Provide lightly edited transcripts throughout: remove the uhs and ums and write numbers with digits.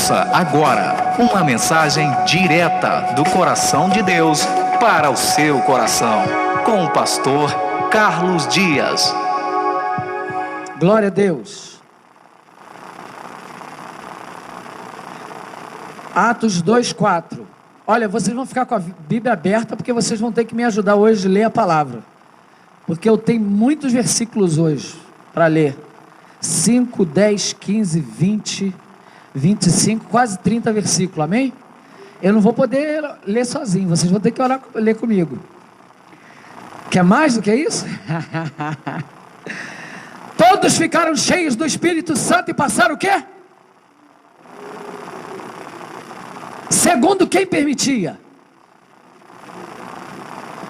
Ouça agora uma mensagem direta do coração de Deus para o seu coração, com o pastor Carlos Dias. Glória a Deus. Atos 2:4. Olha, vocês vão ficar com a Bíblia aberta, porque vocês vão ter que me ajudar hoje a ler a palavra, porque eu tenho muitos versículos hoje para ler. 5, 10, 15, 20, 25, quase 30 versículos, amém? Eu não vou poder ler sozinho, vocês vão ter que ler comigo. Quer mais do que isso? Todos ficaram cheios do Espírito Santo e passaram o quê? Segundo quem permitia.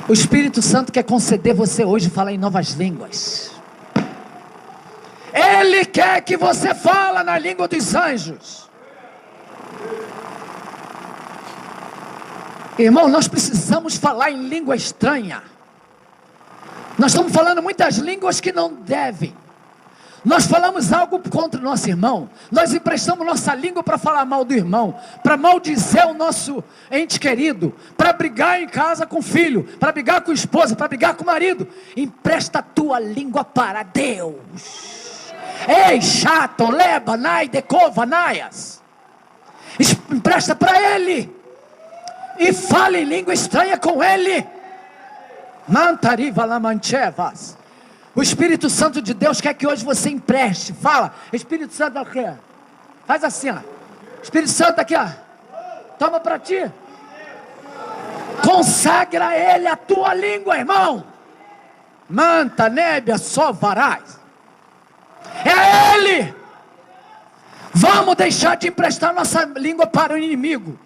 O Espírito Santo quer conceder você hoje falar em novas línguas. Ele quer que você fale na língua dos anjos. Irmão, nós precisamos falar em língua estranha. Nós estamos falando muitas línguas que não devem. Nós falamos algo contra o nosso irmão. Nós emprestamos nossa língua para falar mal do irmão, para maldizer o nosso ente querido, para brigar em casa com o filho, para brigar com a esposa, para brigar com o marido. Empresta a tua língua para Deus. Ei, chato, leba, nai, decova, naias. Empresta para Ele. E fale em língua estranha com Ele. Mantariva lamanchevas. O Espírito Santo de Deus quer que hoje você empreste. Fala, Espírito Santo aqui. Faz assim, ó. Espírito Santo aqui, ó. Toma para ti. Consagra a Ele a tua língua, irmão. Manta, nébia, só varás. É Ele. Vamos deixar de emprestar nossa língua para o inimigo,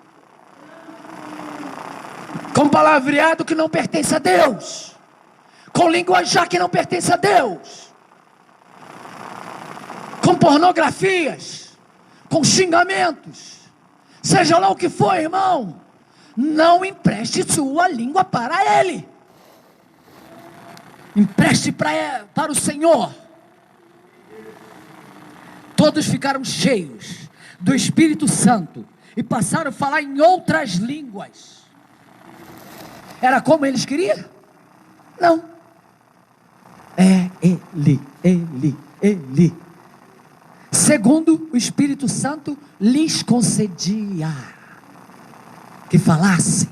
com palavreado que não pertence a Deus, com linguajar que não pertence a Deus, com pornografias, com xingamentos, seja lá o que for, irmão. Não empreste sua língua para Ele. Empreste para o Senhor. Todos ficaram cheios do Espírito Santo e passaram a falar em outras línguas. Era como eles queriam? Não. É Ele. Segundo o Espírito Santo lhes concedia que falasse.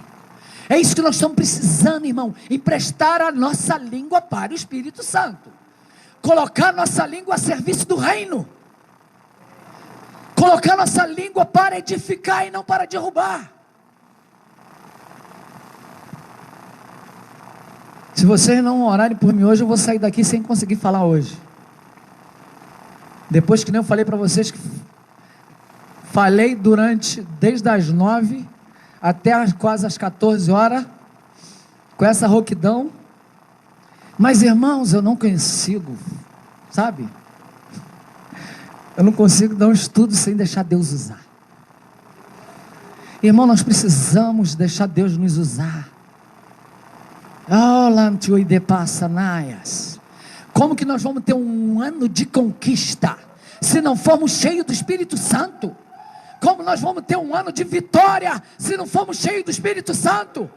É isso que nós estamos precisando, irmão. Emprestar a nossa língua para o Espírito Santo. Colocar nossa língua a serviço do reino. Colocar nossa língua para edificar e não para derrubar. Se vocês não orarem por mim hoje, eu vou sair daqui sem conseguir falar hoje. Depois que nem eu falei para vocês que falei desde as 9 até quase as 14 horas, com essa rouquidão. Mas irmãos, eu não consigo, sabe? Eu não consigo dar um estudo sem deixar Deus usar. Irmão, nós precisamos deixar Deus nos usar. Como que nós vamos ter um ano de conquista se não formos cheios do Espírito Santo? Como nós vamos ter um ano de vitória se não formos cheios do Espírito Santo?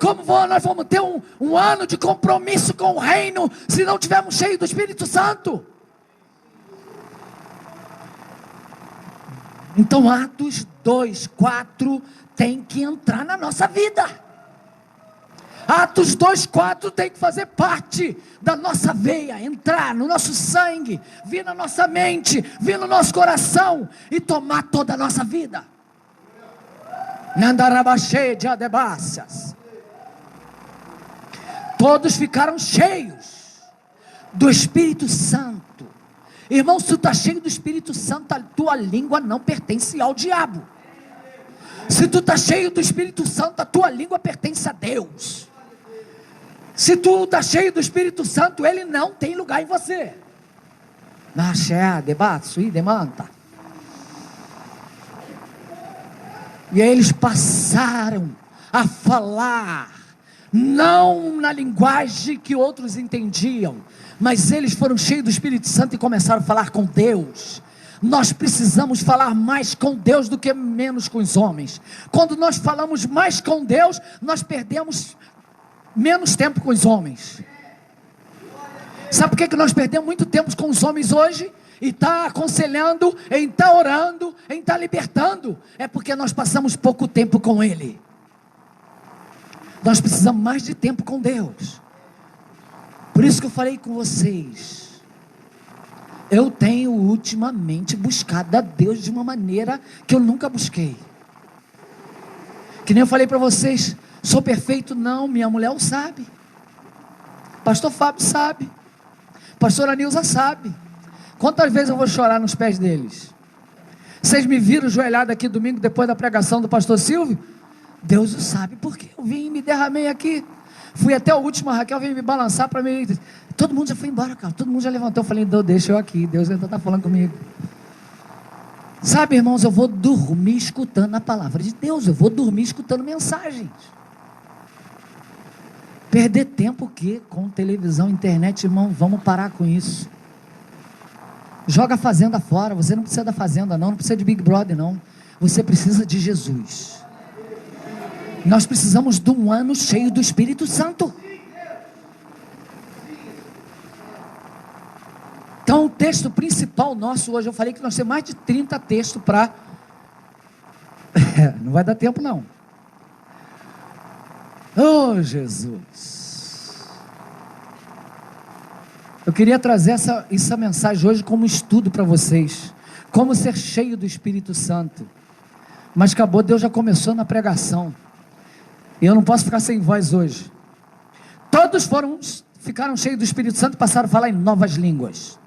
Como nós vamos ter um ano de compromisso com o reino se não tivermos cheios do Espírito Santo? Então Atos 2:4 tem que entrar na nossa vida. Atos 2:4 tem que fazer parte da nossa veia, entrar no nosso sangue, vir na nossa mente, vir no nosso coração e tomar toda a nossa vida. Nandarabaxê de adebácias. Todos ficaram cheios do Espírito Santo. Irmão, se tu está cheio do Espírito Santo, a tua língua não pertence ao diabo. Se tu está cheio do Espírito Santo, a tua língua pertence a Deus. Se tu está cheio do Espírito Santo, Ele não tem lugar em você. E aí eles passaram a falar, não na linguagem que outros entendiam, mas eles foram cheios do Espírito Santo e começaram a falar com Deus. Nós precisamos falar mais com Deus do que menos com os homens. Quando nós falamos mais com Deus, nós perdemos menos tempo com os homens. Sabe por que nós perdemos muito tempo com os homens hoje? E está aconselhando, em está orando, em está libertando. É porque nós passamos pouco tempo com Ele. Nós precisamos mais de tempo com Deus. Por isso que eu falei com vocês. Eu tenho ultimamente buscado a Deus de uma maneira que eu nunca busquei. Que nem eu falei para vocês, sou perfeito? Não, minha mulher o sabe. Pastor Fábio sabe. Pastora Nilza sabe. Quantas vezes eu vou chorar nos pés deles? Vocês me viram ajoelhado aqui domingo depois da pregação do pastor Silvio? Deus o sabe, porque eu vim e me derramei aqui. Fui até o último, a Raquel veio me balançar para mim. Todo mundo já foi embora, cara. Todo mundo já levantou. Eu falei, Deus, deixa eu aqui. Deus ainda está falando comigo. Sabe, irmãos, eu vou dormir escutando a palavra de Deus. Eu vou dormir escutando mensagens. Perder tempo o quê? Com televisão, internet, irmão, vamos parar com isso. Joga a fazenda fora. Você não precisa da fazenda não precisa de Big Brother não. Você precisa de Jesus. Nós precisamos de um ano cheio do Espírito Santo. Então o texto principal nosso hoje, eu falei que nós temos mais de 30 textos para... não vai dar tempo não. Oh Jesus. Eu queria trazer essa mensagem hoje como estudo para vocês. Como ser cheio do Espírito Santo. Mas acabou, Deus já começou na pregação. E eu não posso ficar sem voz hoje. Todos ficaram cheios do Espírito Santo e passaram a falar em novas línguas.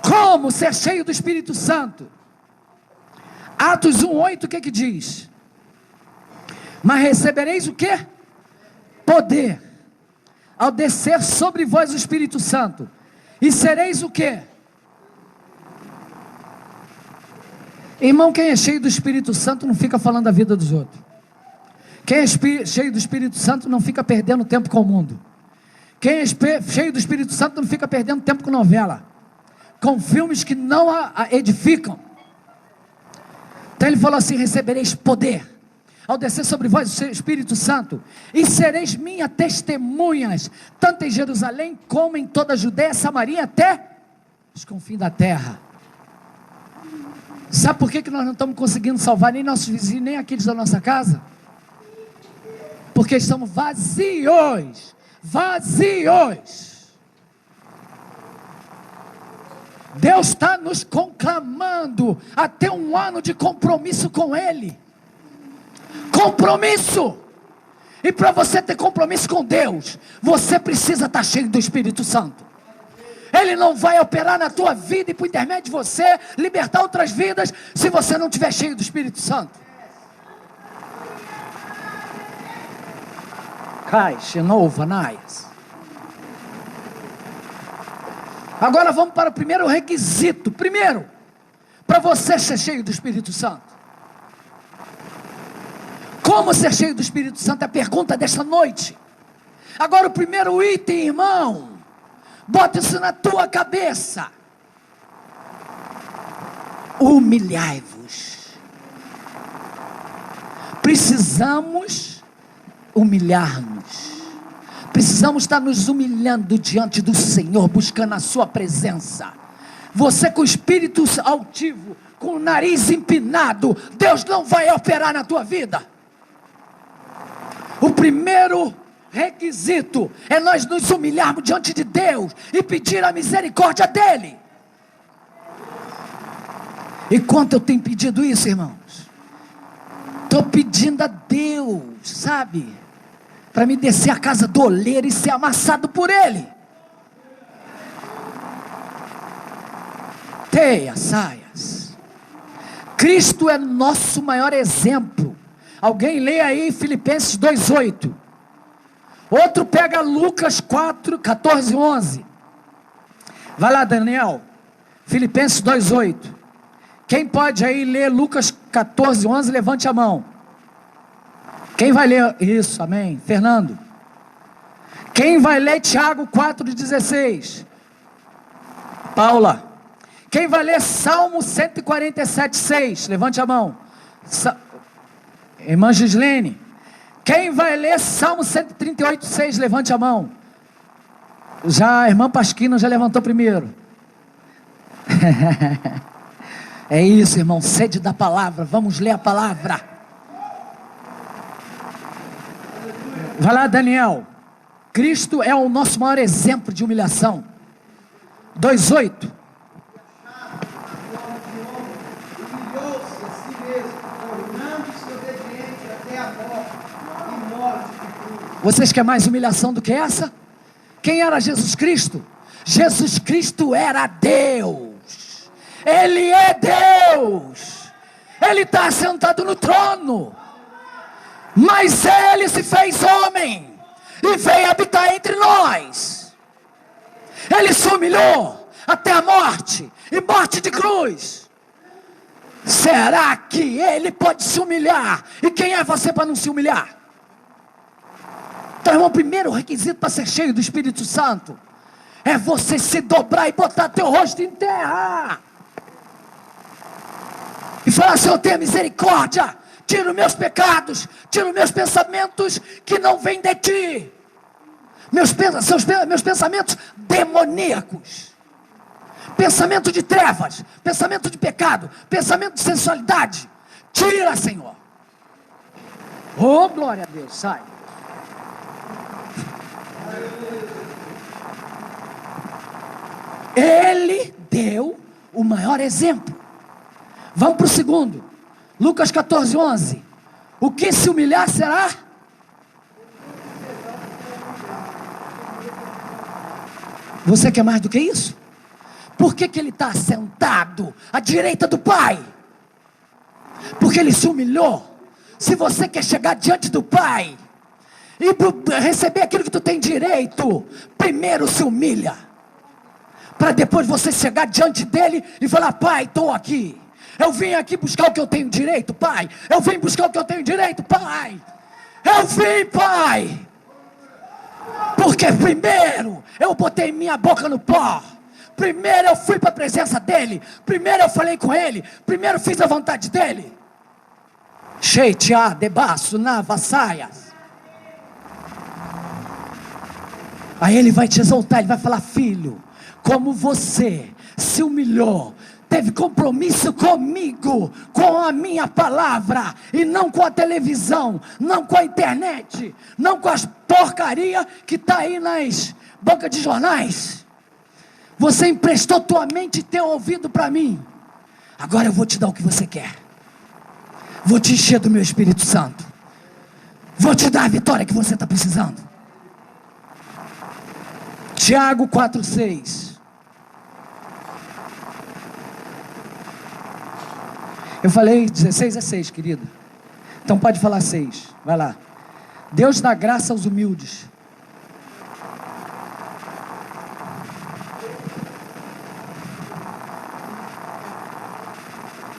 Como ser cheio do Espírito Santo? Atos 1:8, o que diz? Mas recebereis o quê? Poder, ao descer sobre vós o Espírito Santo, e sereis o quê? Irmão, quem é cheio do Espírito Santo não fica falando da vida dos outros. Quem é cheio do Espírito Santo não fica perdendo tempo com o mundo. Quem é cheio do Espírito Santo não fica perdendo tempo com novela, com filmes que não a edificam. Então ele falou assim, recebereis poder, ao descer sobre vós o Espírito Santo, e sereis minhas testemunhas, tanto em Jerusalém, como em toda a Judeia, Samaria, até os confins da terra. Sabe por que nós não estamos conseguindo salvar nem nossos vizinhos, nem aqueles da nossa casa? Porque estamos vazios. Deus está nos conclamando a ter um ano de compromisso com Ele. Compromisso. E para você ter compromisso com Deus, você precisa estar cheio do Espírito Santo. Ele não vai operar na tua vida e por intermédio de você libertar outras vidas se você não estiver cheio do Espírito Santo. Caixa, novo, Anais. Agora vamos para o primeiro requisito. Primeiro, para você ser cheio do Espírito Santo. Como ser cheio do Espírito Santo é a pergunta desta noite. Agora o primeiro item, irmão, bota isso na tua cabeça. Humilhai-vos. Precisamos humilhar-nos. Precisamos estar nos humilhando diante do Senhor, buscando a sua presença. Você com o espírito altivo, com o nariz empinado, Deus não vai operar na tua vida. O primeiro requisito é nós nos humilharmos diante de Deus e pedir a misericórdia dEle. E quanto eu tenho pedido isso, irmãos? Estou pedindo a Deus, sabe? Para me descer a casa do oleiro e ser amassado por Ele. Teia, saias. Cristo é nosso maior exemplo. Alguém lê aí Filipenses 2:8. Outro pega Lucas 4:14 e 11. Vai lá, Daniel. Filipenses 2:8. Quem pode aí ler Lucas 14, 11, levante a mão. Quem vai ler isso? Amém. Fernando. Quem vai ler Tiago 4:16? Paula. Quem vai ler Salmo 147:6? Levante a mão. Irmã Gislene. Quem vai ler Salmo 138:6? Levante a mão. Já a irmã Pasquina já levantou primeiro. É isso, irmão, sede da palavra. Vamos ler a palavra. Vai lá, Daniel. Cristo é o nosso maior exemplo de humilhação. 2:8. Vocês querem mais humilhação do que essa? Quem era Jesus Cristo? Jesus Cristo era Deus. Ele é Deus. Ele está sentado no trono. Mas Ele se fez homem e veio habitar entre nós. Ele se humilhou até a morte, e morte de cruz. Será que Ele pode se humilhar? E quem é você para não se humilhar? Então, irmão, o primeiro requisito para ser cheio do Espírito Santo é você se dobrar e botar teu rosto em terra e falar: Senhor, tenha misericórdia, tira os meus pecados, tira os meus pensamentos que não vêm de ti, meus pensamentos demoníacos, pensamento de trevas, pensamento de pecado, pensamento de sensualidade, tira, Senhor. Oh, glória a Deus, sai. Ele deu o maior exemplo. Vamos para o segundo. Lucas 14:11. O que se humilhar será? Você quer mais do que isso? Por que ele está sentado à direita do Pai? Porque ele se humilhou. Se você quer chegar diante do Pai e receber aquilo que tu tem direito, primeiro se humilha, para depois você chegar diante dele e falar: Pai, estou aqui. Eu vim aqui buscar o que eu tenho direito, Pai. Eu vim buscar o que eu tenho direito, Pai. Eu vim, Pai. Porque primeiro eu botei minha boca no pó. Primeiro eu fui para a presença dele. Primeiro eu falei com ele. Primeiro fiz a vontade dele. Sheitia, debaixo, na vassaias. Aí ele vai te exaltar. Ele vai falar: filho, como você se humilhou, teve compromisso comigo, com a minha palavra, e não com a televisão, não com a internet, não com as porcaria que está aí nas bancas de jornais. Você emprestou tua mente e teu ouvido para mim. Agora eu vou te dar o que você quer. Vou te encher do meu Espírito Santo. Vou te dar a vitória que você está precisando. Tiago 4:6. Eu falei 16:6, querida. Então pode falar 6. Vai lá. Deus dá graça aos humildes.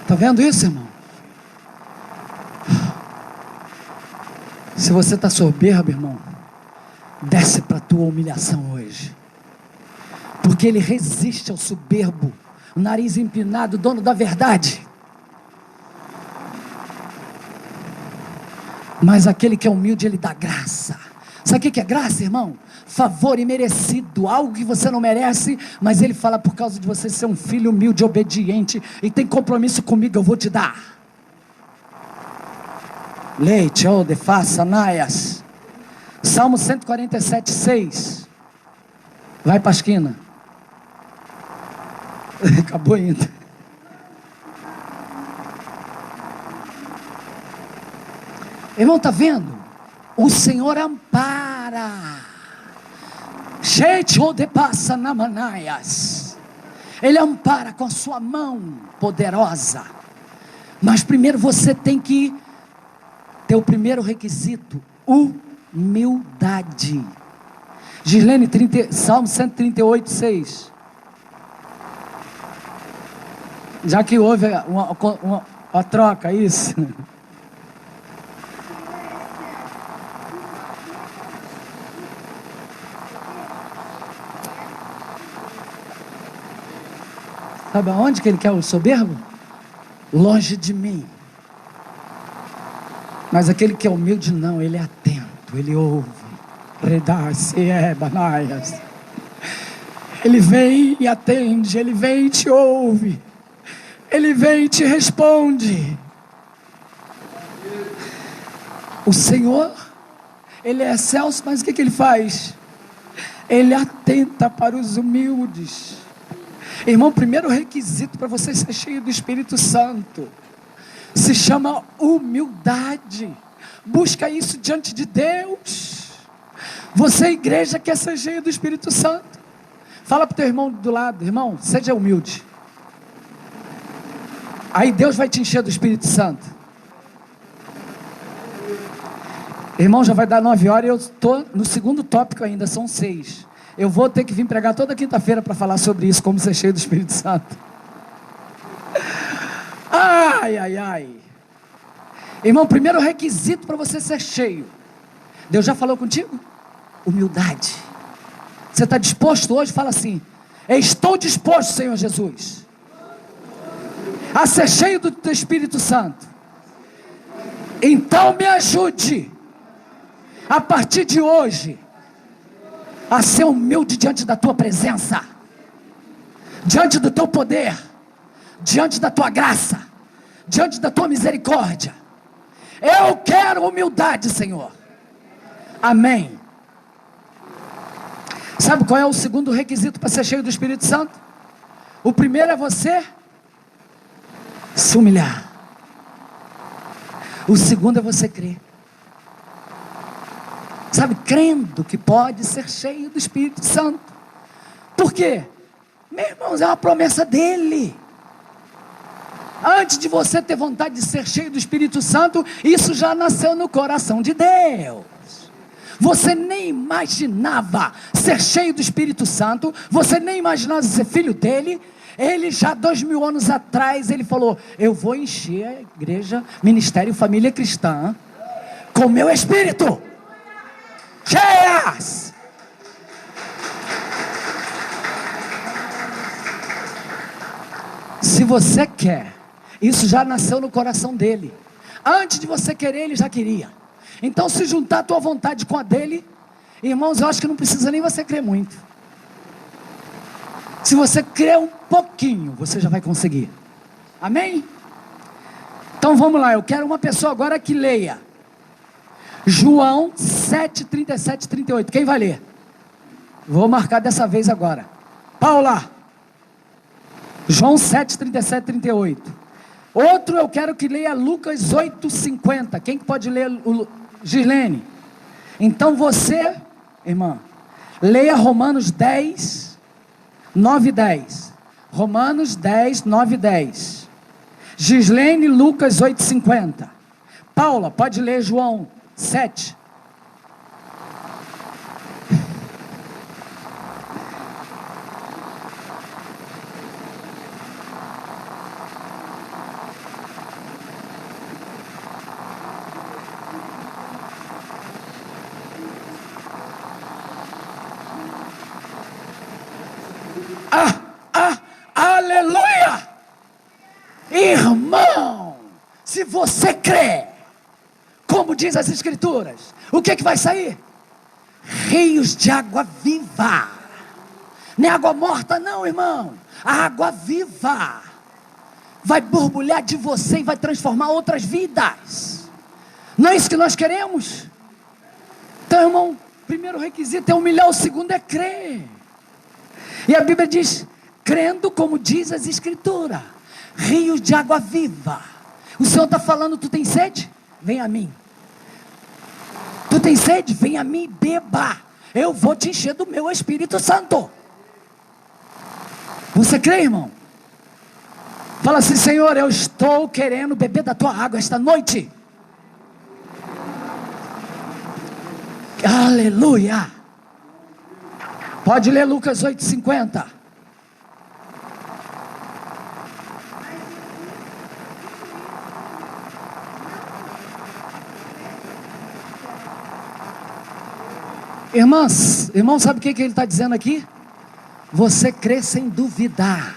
Está vendo isso, irmão? Se você está soberbo, irmão, desce para a tua humilhação hoje. Porque ele resiste ao soberbo, o nariz empinado, dono da verdade. Mas aquele que é humilde, ele dá graça. Sabe o que é graça, irmão? Favor imerecido, algo que você não merece, mas ele fala: por causa de você ser um filho humilde, obediente e tem compromisso comigo, eu vou te dar. Leite, oh, de faça, naias. Salmo 147:6. Vai, Pasquina. Acabou ainda. Irmão, está vendo? O Senhor ampara. Gente, onde passa na manaias. Ele ampara com a sua mão poderosa. Mas primeiro você tem que ter o primeiro requisito: humildade. Gislene, Salmo 138:6. Já que houve uma troca, isso. Sabe aonde que ele quer o soberbo? Longe de mim. Mas aquele que é humilde não, ele é atento, ele ouve. Ele vem e atende, ele vem e te ouve, ele vem e te responde. O Senhor, ele é excelso, mas o que ele faz? Ele atenta para os humildes. Irmão, o primeiro requisito para você ser cheio do Espírito Santo se chama humildade. Busca isso diante de Deus. Você, igreja, quer ser cheio do Espírito Santo. Fala para o teu irmão do lado: irmão, seja humilde. Aí Deus vai te encher do Espírito Santo. Irmão, já vai dar 9 horas e eu estou no segundo tópico ainda, são 6. Eu vou ter que vir pregar toda quinta-feira para falar sobre isso, como ser cheio do Espírito Santo. Ai, ai, ai. Irmão, primeiro requisito para você ser cheio. Deus já falou contigo? Humildade. Você está disposto hoje? Fala assim: estou disposto, Senhor Jesus, a ser cheio do Espírito Santo. Então me ajude, a partir de hoje, a ser humilde diante da tua presença, diante do teu poder, diante da tua graça, diante da tua misericórdia. Eu quero humildade, Senhor. Amém. Sabe qual é o segundo requisito para ser cheio do Espírito Santo? O primeiro é você se humilhar. O segundo é você crer. Sabe, crendo que pode ser cheio do Espírito Santo. Por quê? Meus irmãos, é uma promessa dele. Antes de você ter vontade de ser cheio do Espírito Santo, isso já nasceu no coração de Deus. Você nem imaginava ser cheio do Espírito Santo, você nem imaginava ser filho dele. Ele já 2000 anos atrás, ele falou: eu vou encher a igreja, ministério, família cristã com meu Espírito. Cheias! Se você quer, isso já nasceu no coração dele. Antes de você querer, ele já queria. Então, se juntar a tua vontade com a dele, irmãos, eu acho que não precisa nem você crer muito. Se você crer um pouquinho, você já vai conseguir. Amém? Então vamos lá, eu quero uma pessoa agora que leia João 7, 37 e 38. Quem vai ler? Vou marcar dessa vez agora. Paula. João 7, 37 e 38. Outro eu quero que leia Lucas 8, 50. Quem pode ler? Gislene. Então você, irmã, leia Romanos 10, 9 e 10. Romanos 10, 9 e 10. Gislene, Lucas 8, 50. Paula, pode ler João 7. Aleluia! Irmão, se você crê, como diz as Escrituras, o que vai sair? Rios de água viva. Não é água morta não, irmão. A água viva vai borbulhar de você e vai transformar outras vidas. Não é isso que nós queremos? Então, irmão, o primeiro requisito é humilhar, o segundo é crer. E a Bíblia diz: crendo, como diz as Escrituras, rios de água viva. O Senhor está falando: tu tem sede? Vem a mim. Tu tem sede? Vem a mim e beba. Eu vou te encher do meu Espírito Santo. Você crê, irmão? Fala assim: Senhor, eu estou querendo beber da tua água esta noite. Aleluia. Pode ler Lucas 8:50. Irmãos, sabe o que ele está dizendo aqui? Você crê sem duvidar.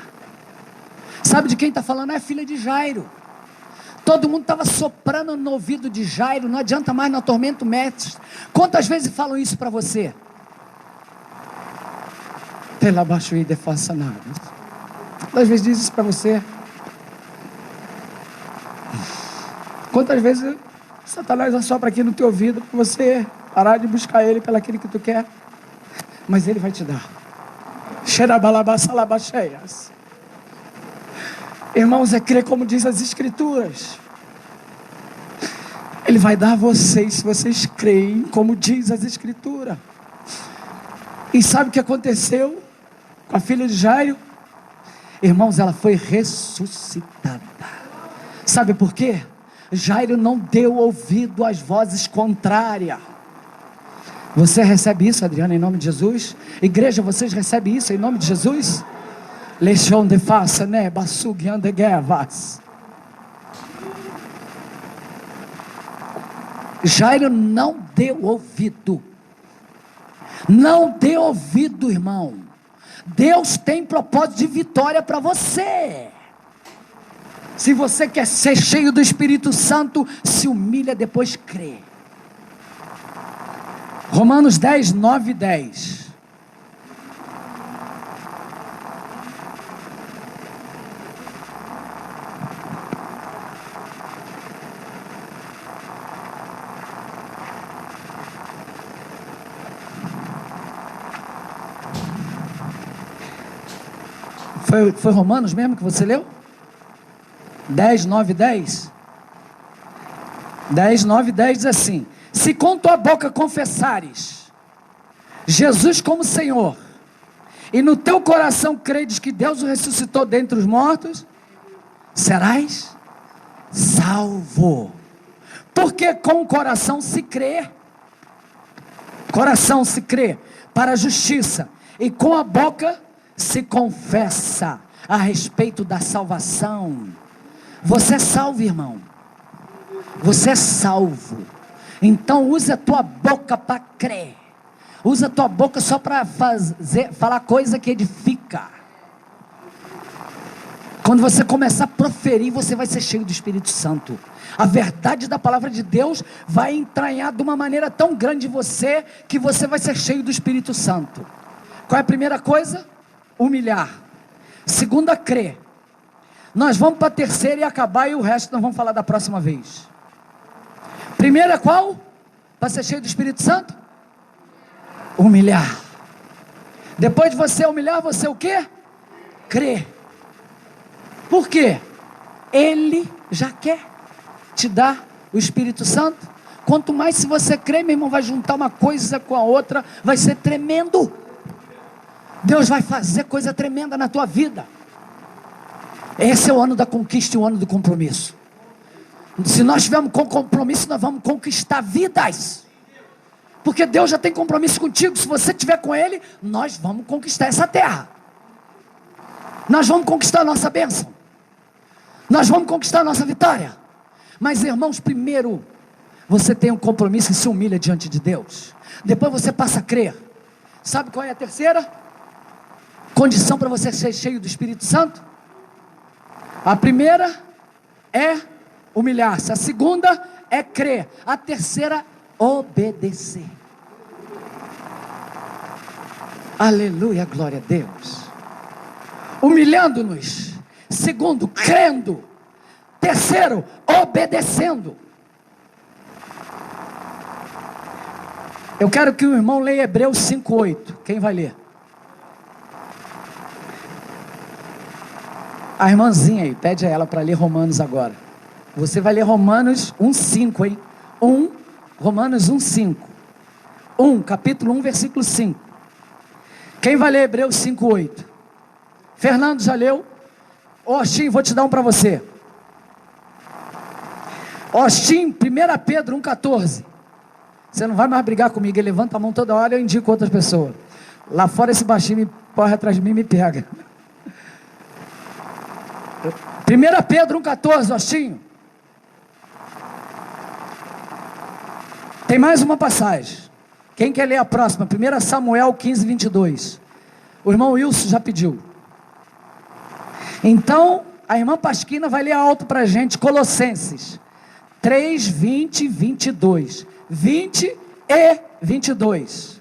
Sabe de quem está falando? É a filha de Jairo. Todo mundo estava soprando no ouvido de Jairo. Não adianta mais, não atormenta o mestre. Quantas vezes falam isso para você? Pela baixo e faça nada. Quantas vezes diz isso para você? Quantas vezes Satanás assopra aqui no teu ouvido para você parar de buscar ele pelo aquilo que tu quer? Mas ele vai te dar. Irmãos, é crer como diz as Escrituras. Ele vai dar a vocês, se vocês creem como diz as Escrituras. E sabe o que aconteceu com a filha de Jairo? Irmãos, ela foi ressuscitada. Sabe por quê? Jairo não deu ouvido às vozes contrárias. Você recebe isso, Adriana, em nome de Jesus? Igreja, vocês recebem isso em nome de Jesus? Leixão de faça, né? Bassugian de guerras. Jairo não deu ouvido. Não dê ouvido, irmão. Deus tem propósito de vitória para você. Se você quer ser cheio do Espírito Santo, se humilha, depois crê. Romanos 10, 9 e 10. Foi Romanos mesmo que você leu? 10, 9 e 10? 10, 9 e 10 diz assim: se com tua boca confessares Jesus como Senhor, e no teu coração credes que Deus o ressuscitou dentre os mortos, serás salvo. Porque com o coração se crê para a justiça, e com a boca se confessa a respeito da salvação. Você é salvo, irmão. Você é salvo. Então use a tua boca para crer. Usa a tua boca só para falar coisa que edifica. Quando você começar a proferir, você vai ser cheio do Espírito Santo. A verdade da palavra de Deus vai entranhar de uma maneira tão grande em você, que você vai ser cheio do Espírito Santo. Qual é a primeira coisa? Humilhar. Segunda, crer. Nós vamos para a terceira e acabar, e o resto nós vamos falar da próxima vez. Primeira qual? Para ser cheio do Espírito Santo? Humilhar. Depois de você humilhar, você o quê? Crer. Por quê? Ele já quer te dar o Espírito Santo. Quanto mais se você crer, meu irmão, vai juntar uma coisa com a outra, vai ser tremendo. Deus vai fazer coisa tremenda na tua vida. Esse é o ano da conquista e o ano do compromisso. Se nós estivermos com compromisso, nós vamos conquistar vidas. Porque Deus já tem compromisso contigo. Se você estiver com Ele, nós vamos conquistar essa terra. Nós vamos conquistar a nossa bênção. Nós vamos conquistar a nossa vitória. Mas, irmãos, primeiro você tem um compromisso e se humilha diante de Deus. Depois você passa a crer. Sabe qual é a terceira condição para você ser cheio do Espírito Santo? A primeira é humilhar-se. A segunda é crer. A terceira, obedecer. Aleluia, glória a Deus. Humilhando-nos. Segundo, crendo. Terceiro, obedecendo. Eu quero que o irmão leia Hebreus 5:8. Quem vai ler? A irmãzinha aí, pede a ela para ler Romanos agora. Você vai ler Romanos 1:5, hein? Romanos 1:5. Capítulo 1, versículo 5. Quem vai ler Hebreus 5:8? Fernando já leu? Ostim, vou te dar um para você. Ostim, 1 Pedro 1:14. Você não vai mais brigar comigo, ele levanta a mão toda hora e eu indico outras pessoas. Lá fora esse baixinho me corre atrás de mim e me pega. 1 Pedro 1,14, Ostinho. Tem mais uma passagem. Quem quer ler a próxima? 1 Samuel 15:22. O irmão Wilson já pediu. Então A irmã Pasquina vai ler alto para a gente, Colossenses 3, 20 e 22. 20 e 22.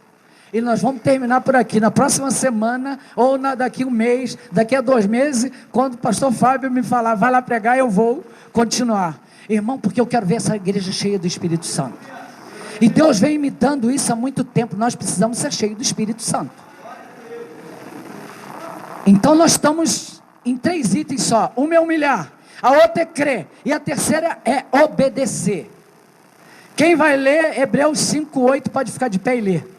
E nós vamos terminar por aqui. Na próxima semana, ou daqui um mês, daqui a 2 meses, quando o pastor Fábio me falar, vai lá pregar, eu vou continuar. Irmão, porque eu quero ver essa igreja cheia do Espírito Santo. E Deus vem me dando isso há muito tempo. Nós precisamos ser cheios do Espírito Santo. Então nós estamos em 3 itens só. Uma é humilhar, a outra é crer, e a terceira é obedecer. Quem vai ler Hebreus 5:8 pode ficar de pé e ler.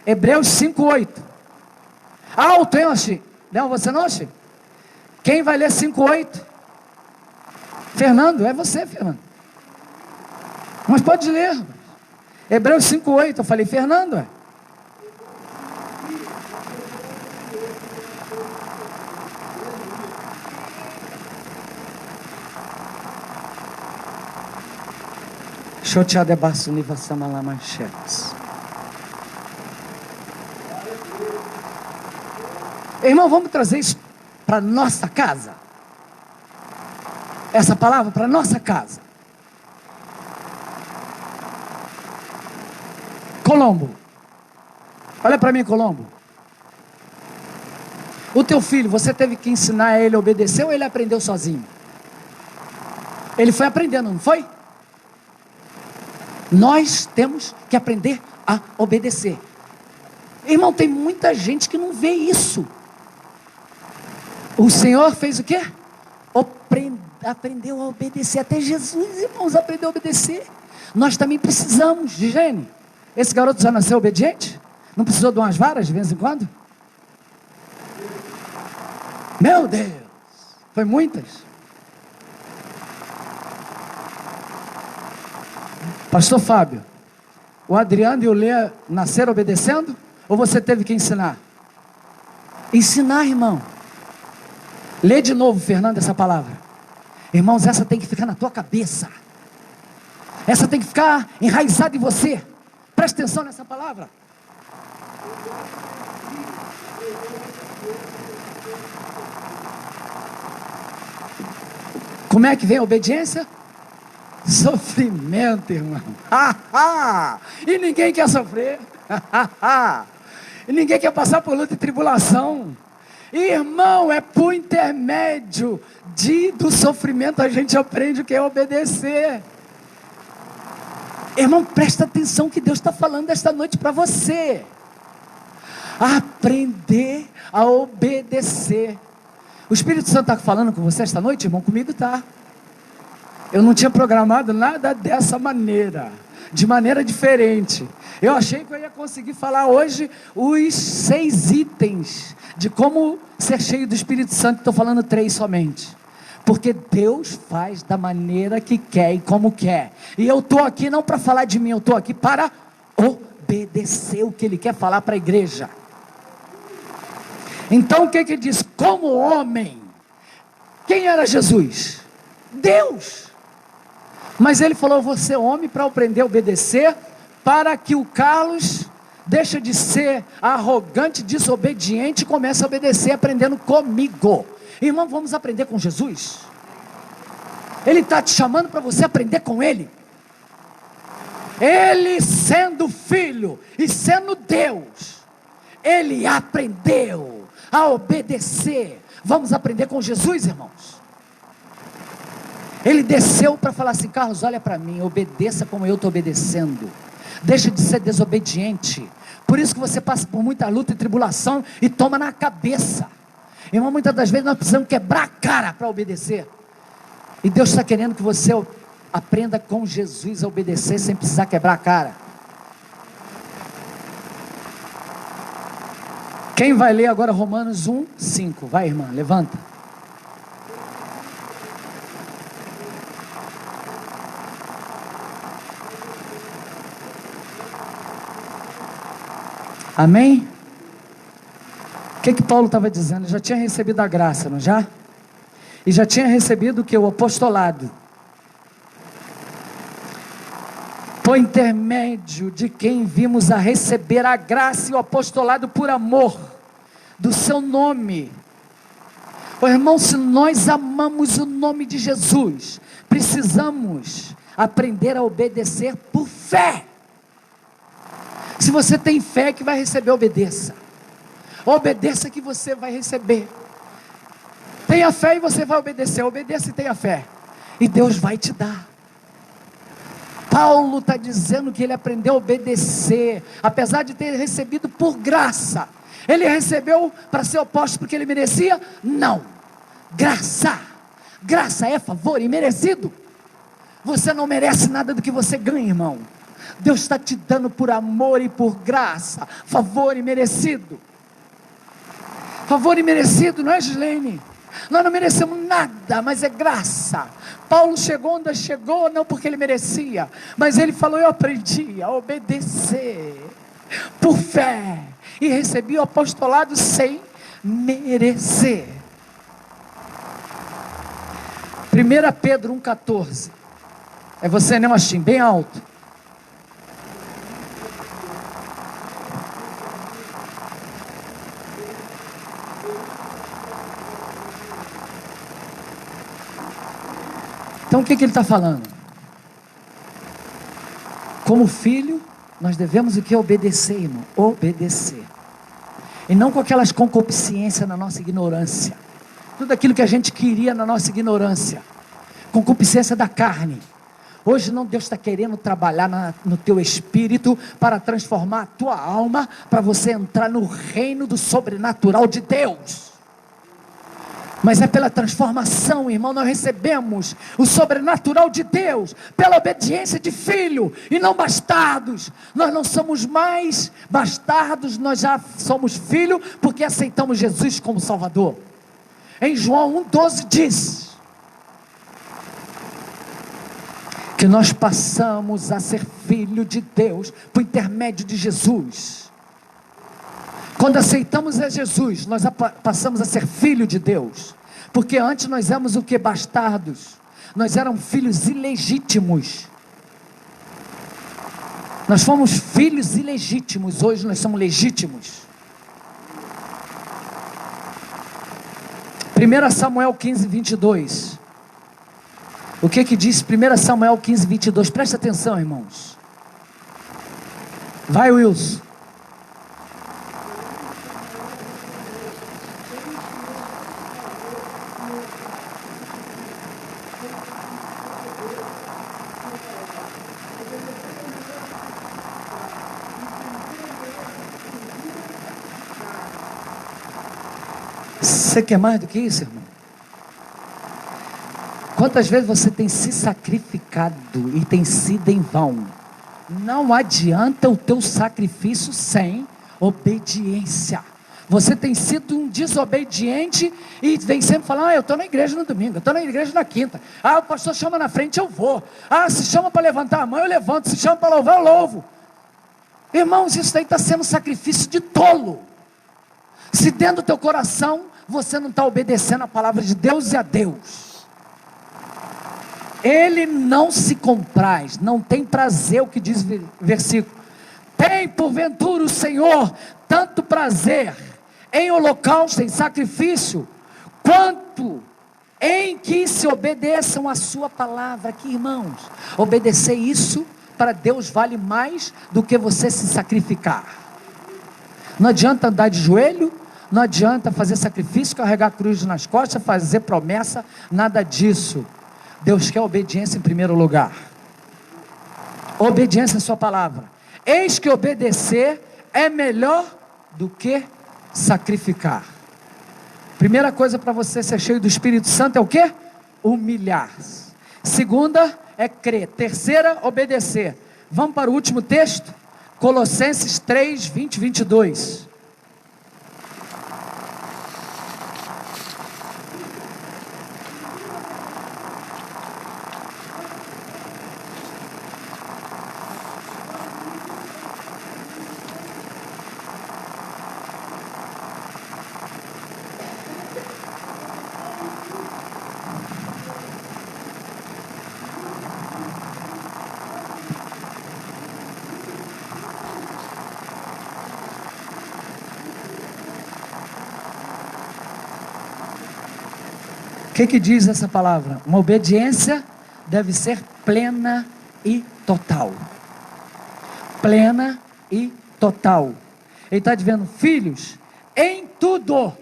Hebreus 5:8. Alto, hein, Oxi? Não, você não, Oxi? Quem vai ler 5:8? Fernando, é você, Fernando. Mas pode ler. Hebreus 5:8, eu falei, Fernando, é? Xotear debaixo univa samala manchetes. Irmão, vamos trazer isso para nossa casa. Essa palavra para nossa casa. Colombo, olha para mim, Colombo. O teu filho, você teve que ensinar ele a obedecer ou ele aprendeu sozinho? Ele foi aprendendo, não foi? Nós temos que aprender a obedecer. Irmão, tem muita gente que não vê isso. O Senhor fez o quê? Aprendeu a obedecer. Até Jesus, irmãos, aprendeu a obedecer. Nós também precisamos, Gigene. Esse garoto já nasceu obediente? Não precisou de umas varas de vez em quando? Meu Deus, foi muitas. Pastor Fábio, o Adriano e o Lê nasceram obedecendo? Ou você teve que ensinar? Ensinar, irmão. Lê de novo, Fernando, essa palavra. Irmãos, essa tem que ficar na tua cabeça. Essa tem que ficar enraizada em você. Presta atenção nessa palavra. Como é que vem a obediência? Sofrimento, irmão. E ninguém quer sofrer. E ninguém quer passar por luta e tribulação. Irmão, é por intermédio do sofrimento a gente aprende o que é obedecer. Irmão, presta atenção que Deus está falando esta noite para você. Aprender a obedecer. O Espírito Santo está falando com você esta noite, irmão? Comigo está. Eu não tinha programado nada dessa maneira, de maneira diferente. Eu achei que eu ia conseguir falar hoje os 6 itens de como ser cheio do Espírito Santo. Estou falando 3 somente, porque Deus faz da maneira que quer e como quer. E eu estou aqui não para falar de mim, eu estou aqui para obedecer o que Ele quer falar para a igreja. Então o que Ele diz? Como homem, quem era Jesus? Deus. Mas Ele falou, você homem para aprender a obedecer, para que o Carlos deixe de ser arrogante, desobediente e comece a obedecer aprendendo comigo. Irmão, vamos aprender com Jesus? Ele está te chamando para você aprender com Ele. Ele sendo filho e sendo Deus, Ele aprendeu a obedecer. Vamos aprender com Jesus, irmãos? Ele desceu para falar assim, Carlos, olha para mim, obedeça como eu estou obedecendo. Deixa de ser desobediente. Por isso que você passa por muita luta e tribulação e toma na cabeça. Irmão, muitas das vezes nós precisamos quebrar a cara para obedecer. E Deus está querendo que você aprenda com Jesus a obedecer sem precisar quebrar a cara. Quem vai ler agora Romanos 1:5? Vai, irmã, levanta. Amém? O que Paulo estava dizendo? Já tinha recebido a graça, não já? E já tinha recebido o que? O apostolado. Por intermédio de quem vimos a receber a graça e o apostolado por amor do seu nome. Oh, irmão, se nós amamos o nome de Jesus, precisamos aprender a obedecer por fé. Se você tem fé que vai receber, obedeça. Obedeça que você vai receber. Tenha fé e você vai obedecer. Obedeça e tenha fé, e Deus vai te dar. Paulo está dizendo que ele aprendeu a obedecer, apesar de ter recebido por graça. Ele recebeu para ser apóstolo porque ele merecia? Não. Graça é favor imerecido. Você não merece nada do que você ganha, irmão. Deus está te dando por amor e por graça, favor imerecido. Favor imerecido, não é, Gislene? Nós não merecemos nada, mas é graça. Paulo chegou onde chegou, não porque ele merecia, mas ele falou: eu aprendi a obedecer por fé, e recebi o apostolado sem merecer. 1 Pedro 1,14. É você, né, Machinho? Bem alto. Então o que ele está falando? Como filho, nós devemos o que? Obedecer, irmão. Obedecer. E não com aquelas concupiscências na nossa ignorância. Tudo aquilo que a gente queria na nossa ignorância. Concupiscência da carne. Hoje não, Deus está querendo trabalhar no teu espírito para transformar a tua alma, para você entrar no reino do sobrenatural de Deus. Mas é pela transformação, irmão, nós recebemos o sobrenatural de Deus, pela obediência de filho, e não bastardos. Nós não somos mais bastardos, nós já somos filhos, porque aceitamos Jesus como Salvador. Em João 1,12 diz que nós passamos a ser filho de Deus, por intermédio de Jesus. Quando aceitamos a Jesus, nós passamos a ser filho de Deus. Porque antes nós éramos o que? Bastardos. Nós éramos filhos ilegítimos. Nós fomos filhos ilegítimos, hoje nós somos legítimos. 1 Samuel 15, 22. O que diz 1 Samuel 15, 22? Presta atenção, irmãos. Vai, Wilson. Você quer mais do que isso, irmão? Quantas vezes você tem se sacrificado e tem sido em vão? Não adianta o teu sacrifício sem obediência. Você tem sido um desobediente e vem sempre falando: eu estou na igreja no domingo, eu estou na igreja na quinta. O pastor chama na frente, eu vou. Se chama para levantar a mão, eu levanto. Se chama para louvar, eu louvo. Irmãos, isso daí está sendo sacrifício de tolo. Se dentro do teu coração você não está obedecendo a palavra de Deus e a Deus, Ele não se compraz, não tem prazer, o que diz o versículo. Tem porventura o Senhor tanto prazer em holocausto, em sacrifício, quanto em que se obedeçam a sua palavra. Aqui, irmãos, obedecer isso para Deus vale mais do que você se sacrificar. Não adianta andar de joelho, não adianta fazer sacrifício, carregar a cruz nas costas, fazer promessa, nada disso. Deus quer obediência em primeiro lugar. Obediência à sua palavra. Eis que obedecer é melhor do que sacrificar. Primeira coisa para você ser cheio do Espírito Santo é o quê? Humilhar-se. Segunda é crer. Terceira, obedecer. Vamos para o último texto? Colossenses 3, 20 e 22. O que diz essa palavra? Uma obediência deve ser plena e total. Plena e total. Ele está dizendo, filhos, em tudo.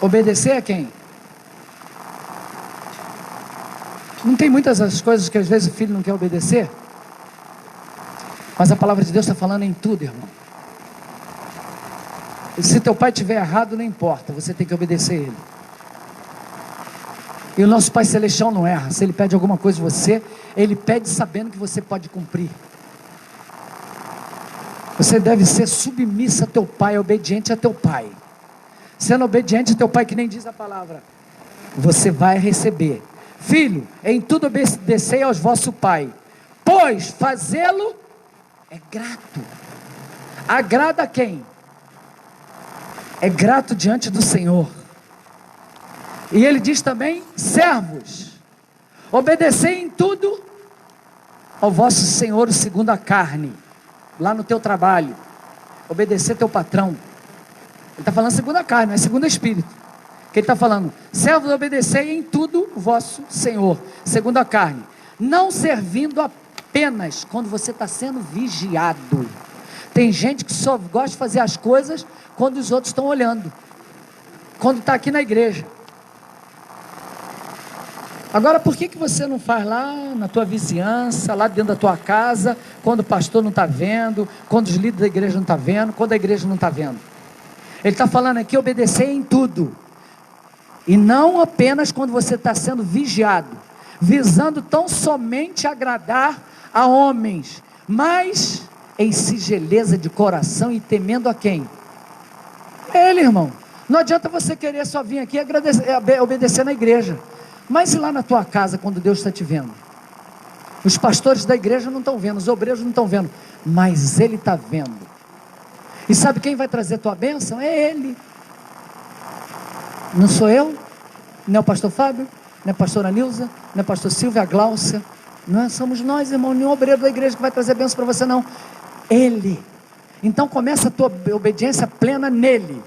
Obedecer a quem? Não tem muitas as coisas que às vezes o filho não quer obedecer? Mas a palavra de Deus está falando em tudo, irmão. E se teu pai estiver errado, não importa, você tem que obedecer ele. E o nosso Pai Celestial não erra. Se ele pede alguma coisa de você, ele pede sabendo que você pode cumprir. Você deve ser submissa a teu pai, obediente a teu pai. Sendo obediente a teu pai, que nem diz a palavra, você vai receber. Filho, em tudo obedecei aos vosso pai, pois fazê-lo é grato. Agrada a quem? É grato diante do Senhor. E ele diz também, servos, obedecei em tudo ao vosso Senhor segundo a carne. Lá no teu trabalho, obedecer teu patrão. Ele está falando segundo a carne, não é segundo o Espírito. Que ele está falando, servos, obedecei em tudo o vosso Senhor, segundo a carne, não servindo apenas quando você está sendo vigiado. Tem gente que só gosta de fazer as coisas quando os outros estão olhando, quando está aqui na igreja. Agora, por que você não faz lá na tua vizinhança, lá dentro da tua casa, quando o pastor não está vendo, quando os líderes da igreja não estão vendo, quando a igreja não está vendo? Ele está falando aqui, obedecer em tudo. E não apenas quando você está sendo vigiado, visando tão somente agradar a homens, mas em singeleza de coração e temendo a quem? Ele, irmão. Não adianta você querer só vir aqui e obedecer na igreja. Mas e lá na tua casa, quando Deus está te vendo? Os pastores da igreja não estão vendo, os obreiros não estão vendo, mas Ele está vendo. E sabe quem vai trazer tua bênção? É Ele. Não sou eu, não é o pastor Fábio, não é a pastora Nilza, não é a pastor Silvia, a Gláucia. Não somos nós, irmão, nenhum obreiro da igreja que vai trazer bênção para você, não. Ele. Então começa a tua obediência plena nele.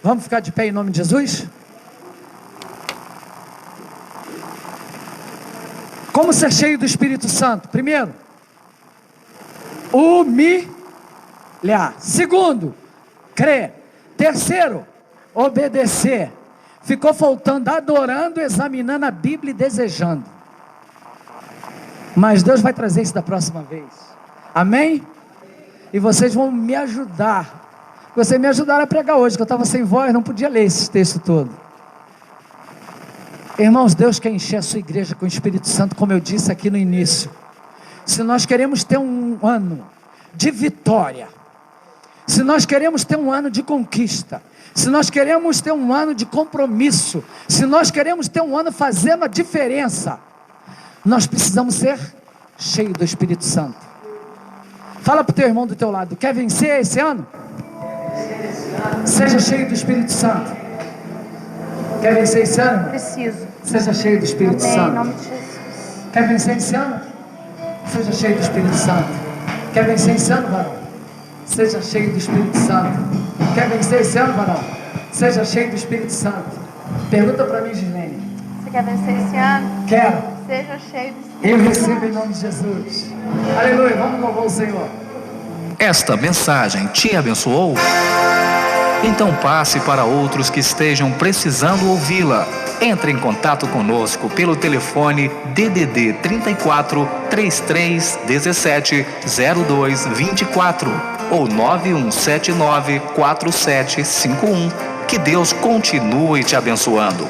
Vamos ficar de pé em nome de Jesus? Como ser cheio do Espírito Santo? Primeiro, humilhar. Segundo, crer. Terceiro, obedecer. Ficou faltando adorando, examinando a Bíblia e desejando. Mas Deus vai trazer isso da próxima vez. Amém? E vocês vão me ajudar. Vocês me ajudaram a pregar hoje, que eu estava sem voz, não podia ler esse texto todo. Irmãos, Deus quer encher a sua igreja com o Espírito Santo, como eu disse aqui no início. Se nós queremos ter um ano de vitória, se nós queremos ter um ano de conquista, se nós queremos ter um ano de compromisso, se nós queremos ter um ano fazendo a diferença, nós precisamos ser cheios do Espírito Santo. Fala para o teu irmão do teu lado, quer vencer esse ano? Seja cheio do Espírito Santo. Quer vencer esse ano? Preciso. Seja cheio do Espírito Amém, Santo. em nome de Jesus. Quer vencer esse ano? Seja cheio do Espírito Santo. Quer vencer esse ano, varão? Seja cheio do Espírito Santo. Quer vencer esse ano, varão? Seja cheio do Espírito Santo. Pergunta para mim, Gislene. Você quer vencer esse ano? Quero. Seja cheio do Espírito Eu Santo. recebo em nome de Jesus. Aleluia, vamos louvar o Senhor. Esta mensagem te abençoou? Então passe para outros que estejam precisando ouvi-la. Entre em contato conosco pelo telefone DDD 34 33 17 02 24 ou 9179 4751. Que Deus continue te abençoando.